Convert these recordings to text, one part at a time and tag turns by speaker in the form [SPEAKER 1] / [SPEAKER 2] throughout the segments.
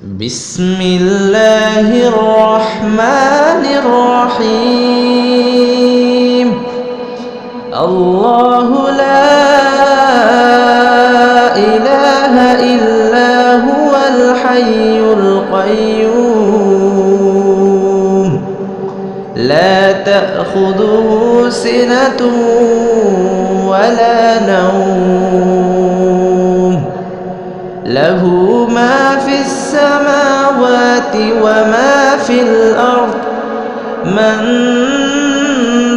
[SPEAKER 1] بسم الله الرحمن الرحيم. الله لا إله إلا هو الحي القيوم لا تأخذه سنة ولا نوم له ما في السماوات وما في الأرض من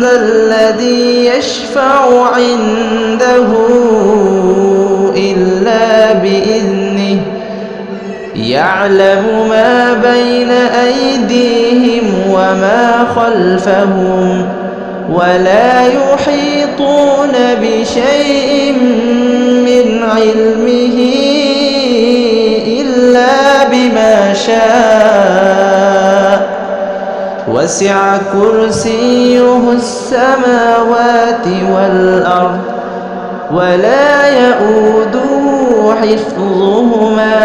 [SPEAKER 1] ذا الذي يشفع عنده إلا بإذنه يعلم ما بين أيديهم وما خلفهم ولا يحيطون بشيء من علمه إلا بما شاء وسع كرسيه السماوات والأرض ولا يؤوده حفظهما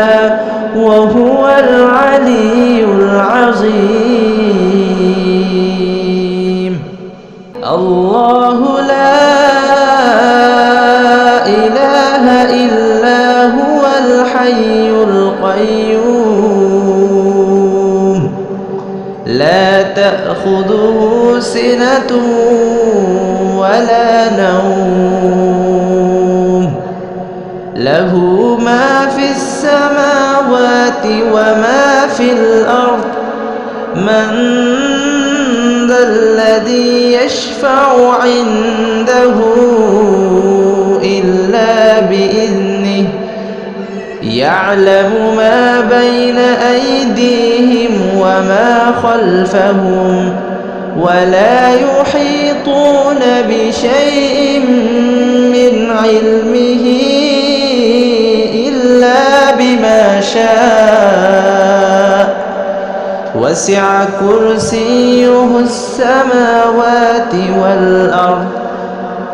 [SPEAKER 1] وهو العلي العظيم. الله لا إله إلا هو الحي القيوم لا تأخذه سنة ولا نوم له ما في السماوات وما في الأرض من ذا الذي يشفع عنده إلا بإذنه يعلم ما بين أيديهم وما خلفهم ولا يحيطون بشيء من علمه إلا بما شاء وسع كرسيه السماوات والأرض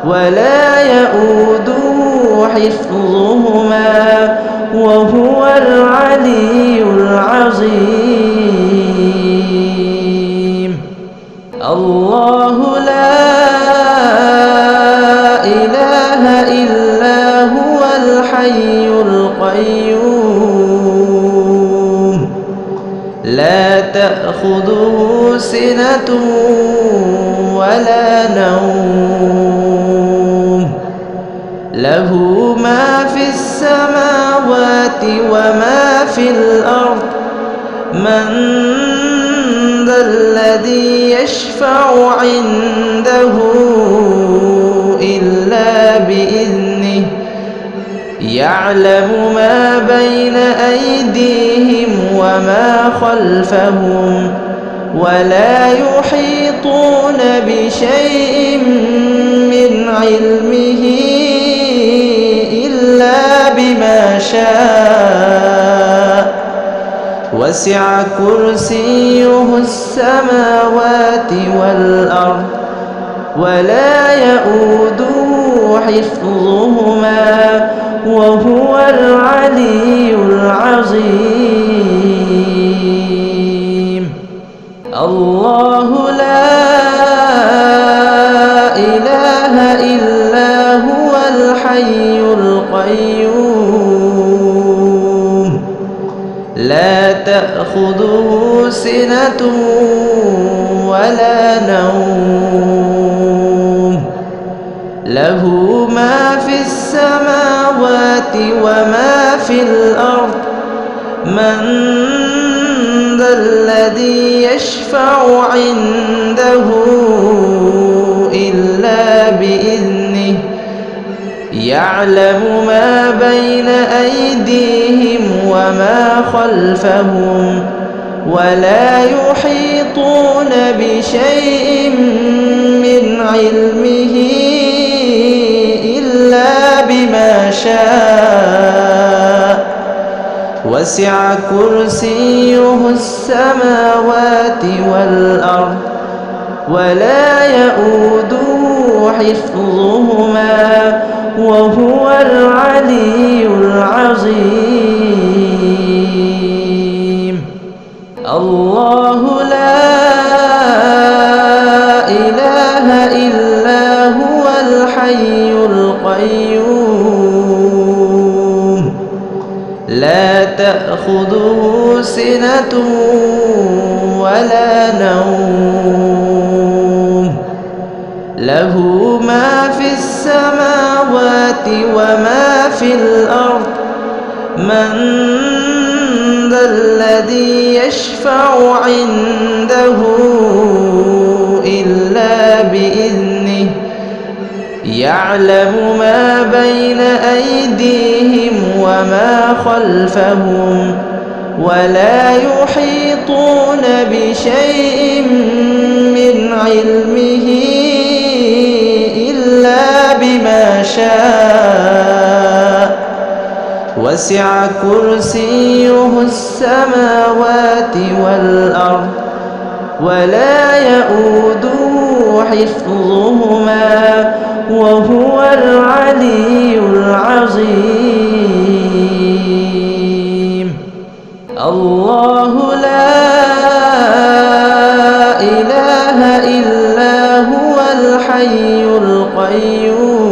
[SPEAKER 1] ولا يؤوده حفظهما وهو العلي العظيم. الله لا إله إلا هو الحي القيوم لا تأخذه سنة ولا نوم له ما في السماوات وما في الأرض من ذا الذي يشفع عنده إلا بإذنه يعلم ما بين أيديهم وما خلفهم ولا يحيطون بشيء من علمه إلا بما شاء وسع كرسيه السماوات والأرض ولا يؤوده حفظهما وهو العلي العظيم. الله لا إله إلا هو الحي القيوم لا تأخذه سنة ولا نوم له ما في السماوات وما في الأرض من ذا الذي يشفع عنده إلا بإذنه يعلم ما بين أيديهم وما خلفهم ولا يحيطون بشيء من علمه إلا بما شاء وسع كرسيه السماوات والأرض ولا يؤوده حفظهما وهو العلي العظيم. الله لا إله إلا هو الحي القيوم لا تأخذه سنة ولا نوم له ما في السماوات وما في الأرض من ذا الذي يشفع عنده إلا بإذنه يعلم ما بين أيديهم وما خلفهم ولا يحيطون بشيء من علمه إلا بما شاء وسع كرسيه السماوات والأرض ولا يؤوده حفظهما وهو العلي العظيم الله لا إله إلا هو الحي القيوم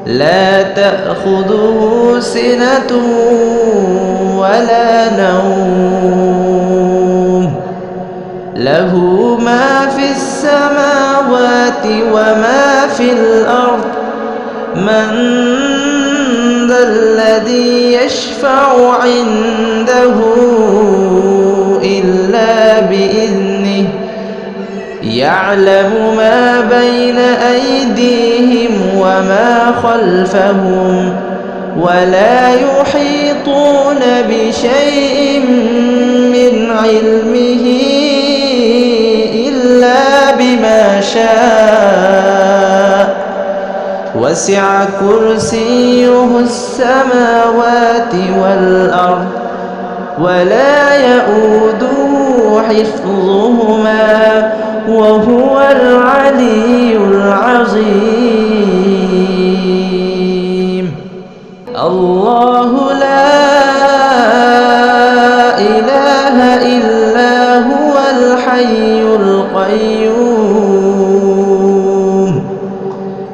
[SPEAKER 1] لا تأخذه سنة ولا نوم له ما في السماوات وما في الأرض من ذا الذي يشفع عنده إلا بإذنه يعلم ما بين أيديهم وما خلفهم ولا يحيطون بشيء من علمه إلا بما شاء وسع كرسيه السماوات والأرض ولا يؤوده حفظهما وهو العلي العظيم الله لا إله إلا هو الحي القيوم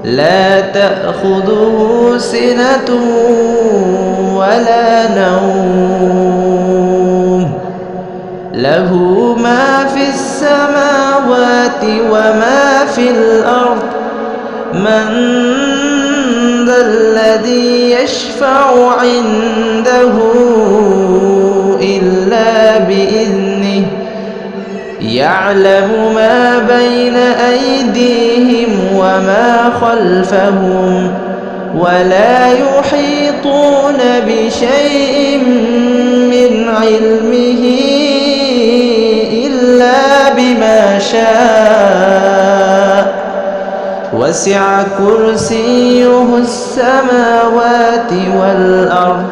[SPEAKER 1] لا تأخذه سنة ولا نوم له ما في السماوات وما في الأرض من ذا الذي يشفع عنده إلا بإذنه يعلم ما بين أيديهم وما خلفهم ولا يحيطون بشيء من علمه إلا بما شاء وسع كرسيه السماوات والأرض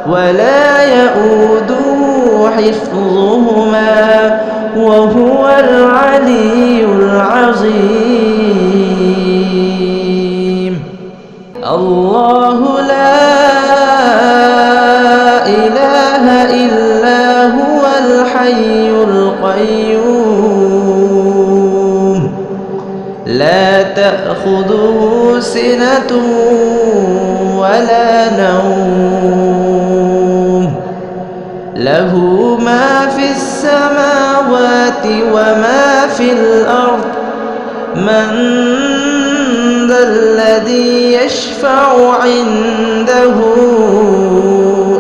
[SPEAKER 1] ولا يؤوده حفظهما وهو العلي العظيم الله لا إله إلا هو الحي القيوم لا تأخذه سنة ولا نوم له ما في السماوات وما في الأرض من ذا الذي يشفع عنده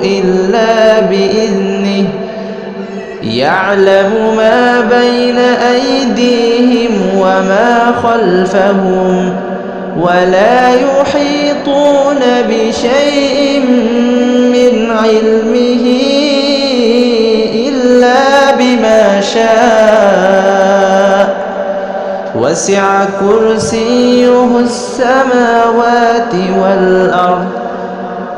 [SPEAKER 1] إلا بإذنه يعلم ما بين أيديهم وما خلفهم ولا يحيطون بشيء من علمه إلا بما شاء وسع كرسيه السماوات والأرض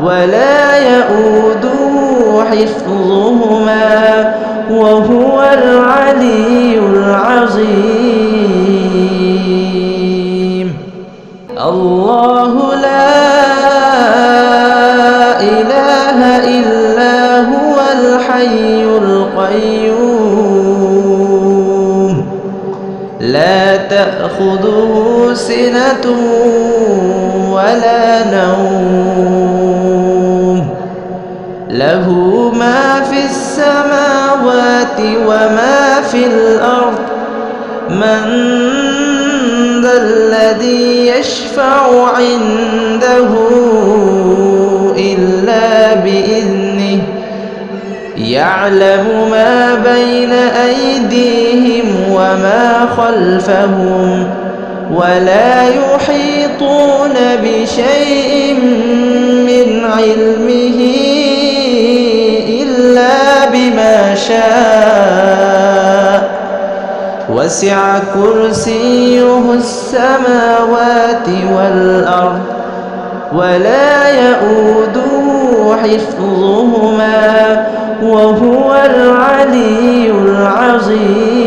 [SPEAKER 1] ولا يؤوده حفظهما وهو العلي العظيم الله لا إله إلا هو الحي تأخذه سنة ولا نوم له ما في السماوات وما في الأرض من ذا الذي يشفع عنده إلا بإذنه يعلم ما بين أيديهم وما خلفهم ولا يحيطون بشيء من علمه إلا بما شاء وسع كرسيه السماوات والأرض ولا يؤوده حفظهما وهو العلي العظيم.